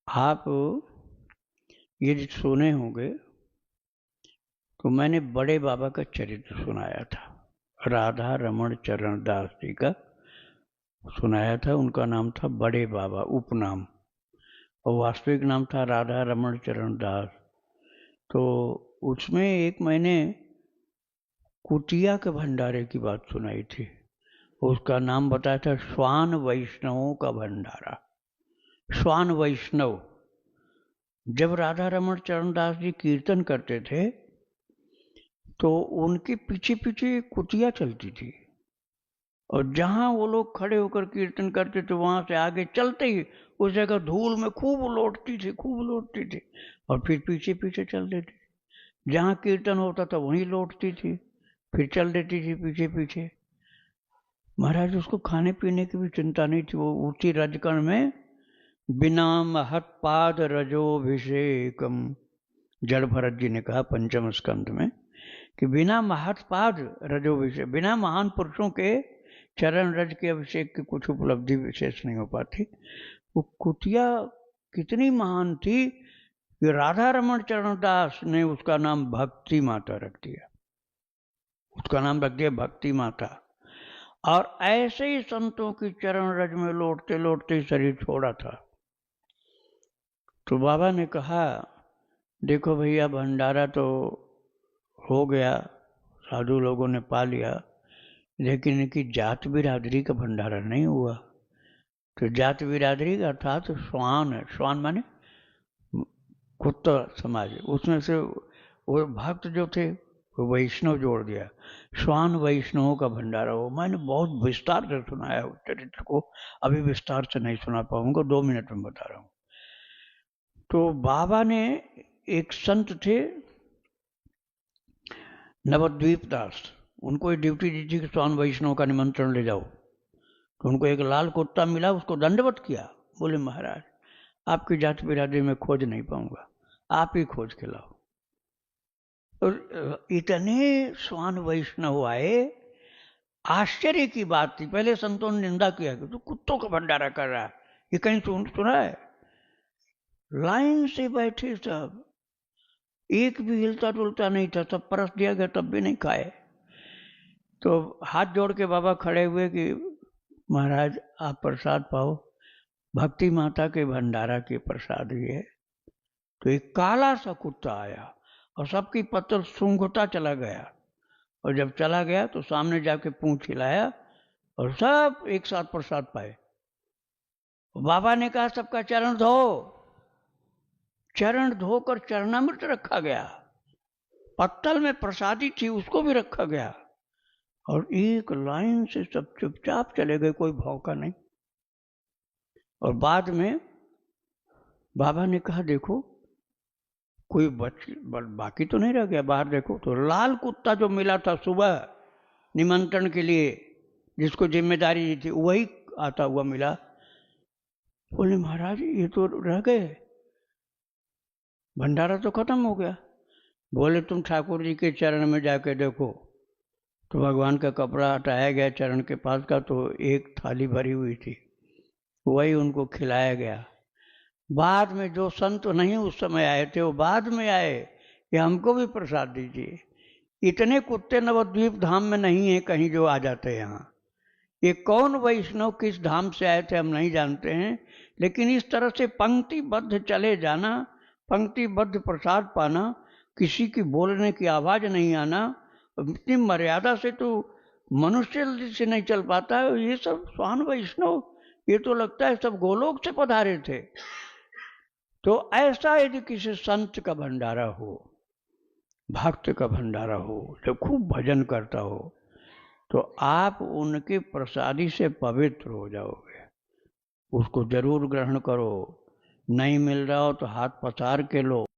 आप ये जो सुने होंगे तो मैंने बड़े बाबा का चरित्र सुनाया था, राधा रमण चरण दास जी का सुनाया था। उनका नाम था बड़े बाबा, उपनाम, और वास्तविक नाम था राधा रमण चरण दास। तो उसमें एक मैंने कुटिया के भंडारे की बात सुनाई थी। उसका नाम बताया था श्वान वैष्णवों का भंडारा। श्वान वैष्णव, जब राधा रमण चरणदास जी कीर्तन करते थे तो उनके पीछे पीछे कुटिया चलती थी, और जहां वो लोग खड़े होकर कीर्तन करते थे वहां से आगे चलते ही उस जगह धूल में खूब लौटती थी और फिर पीछे पीछे चल देती थी। जहां कीर्तन होता था वहीं लौटती थी, फिर चल देती थी पीछे पीछे। महाराज, उसको खाने पीने की भी चिंता नहीं थी। वो उसी रजकण में बिना महत्पाद रजोभिषेकम, जड़ भरत जी ने कहा पंचम स्कंद में कि बिना महत्पाद रजोभिषेक, बिना महान पुरुषों के चरण रज के अभिषेक की कुछ उपलब्धि विशेष नहीं हो पाती। वो कुटिया कितनी महान थी कि राधा रमण चरणदास ने उसका नाम भक्ति माता रख दिया। उसका नाम रख दिया भक्ति माता। और ऐसे ही संतों की चरण रज में लौटते लौटते शरीर छोड़ा था। तो बाबा ने कहा, देखो भैया, भंडारा तो हो गया, साधु लोगों ने पा लिया, लेकिन इनकी जात बिरादरी का भंडारा नहीं हुआ। तो जात बिरादरी का अर्थात तो श्वान है। श्वान माने कुत्ता समाज, उसमें से वो भक्त जो थे वो वैष्णव जोड़ दिया। श्वान वैष्णवों का भंडारा हो। मैंने बहुत विस्तार से सुनाया उस चरित्र को, अभी विस्तार से नहीं सुना पाऊंगा, 2 मिनट में बता रहा हूं। तो बाबा ने, एक संत थे नवद्वीप दास, उनको ड्यूटी दी थी कि श्वान वैष्णव का निमंत्रण ले जाओ। तो उनको एक लाल कुत्ता मिला, उसको दंडवत किया। बोले, महाराज, आपकी जाति बिरादरी में खोज नहीं पाऊंगा, आप ही खोज के लाओ। और इतने श्वान वैष्णव आए। आश्चर्य की बात थी, पहले संतों ने निंदा किया कि तू कुत्तों का भंडारा कर रहा है, ये कहीं सुना है? लाइन से बैठे सब, एक भी हिलता डुलता नहीं था, सब परस दिया गया तब भी नहीं खाए। तो हाथ जोड़ के बाबा खड़े हुए कि महाराज, आप प्रसाद पाओ, भक्ति माता के भंडारा के प्रसाद ही है। तो एक काला सा कुत्ता आया और सबकी पत्तल सूंघता चला गया, और जब चला गया तो सामने जाके पूंछ हिलाया और सब एक साथ प्रसाद पाए। बाबा ने कहा, सबका चरण धो। चरण धोकर चरणामृत रखा गया, पत्तल में प्रसादी थी उसको भी रखा गया, और एक लाइन से सब चुपचाप चले गए, कोई भौंका नहीं। और बाद में बाबा ने कहा, देखो कोई बाकी तो नहीं रह गया, बाहर देखो। तो लाल कुत्ता जो मिला था सुबह निमंत्रण के लिए, जिसको जिम्मेदारी दी थी, वही आता हुआ मिला। बोले, महाराज, ये तो रह गए, भंडारा तो खत्म हो गया। बोले, तुम ठाकुर जी के चरण में जाके देखो। तो भगवान का कपड़ा हटाया गया चरण के पास का, तो एक थाली भरी हुई थी, वही उनको खिलाया गया। बाद में जो संत नहीं उस समय आए थे, वो बाद में आए कि हमको भी प्रसाद दीजिए। इतने कुत्ते नवद्वीप धाम में नहीं है कहीं जो आ जाते हैं यहाँ। ये कौन वैष्णव किस धाम से आए थे हम नहीं जानते हैं, लेकिन इस तरह से पंक्तिबद्ध चले जाना, पंक्तिबद्ध प्रसाद पाना, किसी की बोलने की आवाज नहीं आना, इतनी मर्यादा से तो मनुष्य से नहीं चल पाता है। ये सब श्वान वैष्णव, ये तो लगता है सब गोलोक से पधारे थे। तो ऐसा यदि किसी संत का भंडारा हो, भक्त का भंडारा हो, जो खूब भजन करता हो, तो आप उनके प्रसादी से पवित्र हो जाओगे। उसको जरूर ग्रहण करो। नहीं मिल रहा हो तो हाथ पसार के लो।